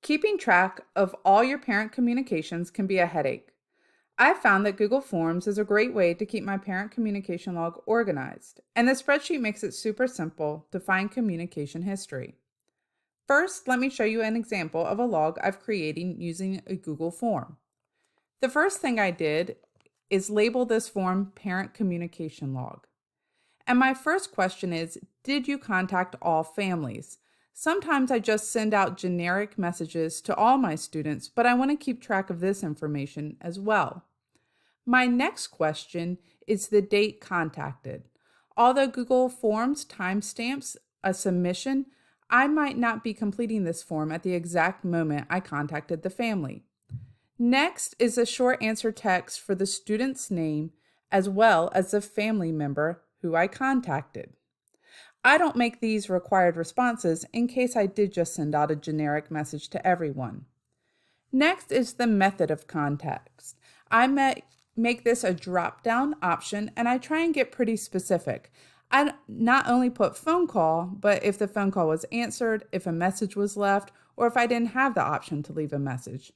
Keeping track of all your parent communications can be a headache. I found that Google Forms is a great way to keep my parent communication log organized, and the spreadsheet makes it super simple to find communication history. First, let me show you an example of a log I've created using a Google form. The first thing I did is label this form Parent Communication Log. And my first question is, did you contact all families? Sometimes I just send out generic messages to all my students, but I want to keep track of this information as well. My next question is the date contacted. Although Google Forms timestamps a submission, I might not be completing this form at the exact moment I contacted the family. Next is a short answer text for the student's name as well as the family member who I contacted. I don't make these required responses in case I did just send out a generic message to everyone. Next is the method of contact. I make this a drop-down option, and I try and get pretty specific. I not only put phone call, but if the phone call was answered, if a message was left, or if I didn't have the option to leave a message.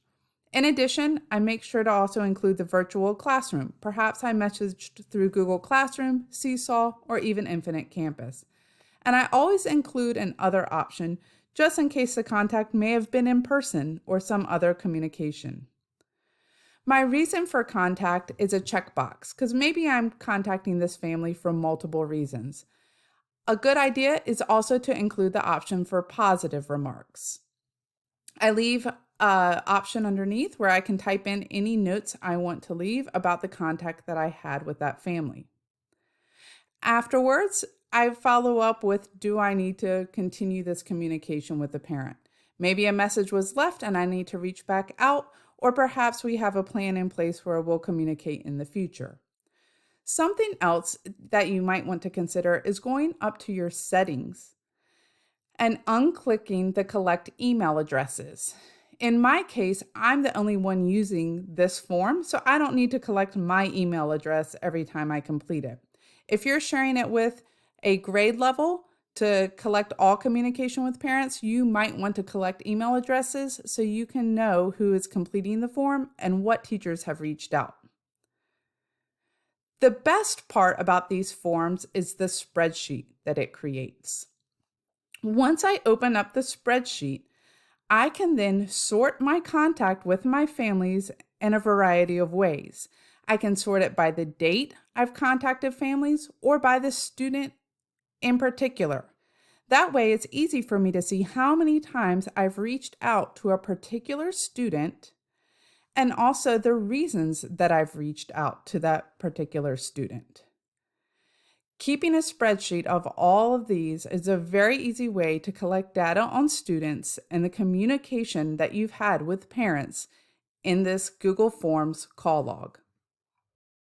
In addition, I make sure to also include the virtual classroom. Perhaps I messaged through Google Classroom, Seesaw, or even Infinite Campus. And I always include an other option just in case the contact may have been in person or some other communication. My reason for contact is a checkbox because maybe I'm contacting this family for multiple reasons. A good idea is also to include the option for positive remarks. I leave an option underneath where I can type in any notes I want to leave about the contact that I had with that family. Afterwards, I follow up with, do I need to continue this communication with the parent? Maybe a message was left and I need to reach back out, or perhaps we have a plan in place where we'll communicate in the future. Something else that you might want to consider is going up to your settings and unclicking the collect email addresses. In my case, I'm the only one using this form, so I don't need to collect my email address every time I complete it. If you're sharing it with a grade level to collect all communication with parents, you might want to collect email addresses so you can know who is completing the form and what teachers have reached out. The best part about these forms is the spreadsheet that it creates. Once I open up the spreadsheet, I can then sort my contact with my families in a variety of ways. I can sort it by the date I've contacted families or by the student in particular. That way, it's easy for me to see how many times I've reached out to a particular student and also the reasons that I've reached out to that particular student. Keeping a spreadsheet of all of these is a very easy way to collect data on students and the communication that you've had with parents in this Google Forms call log.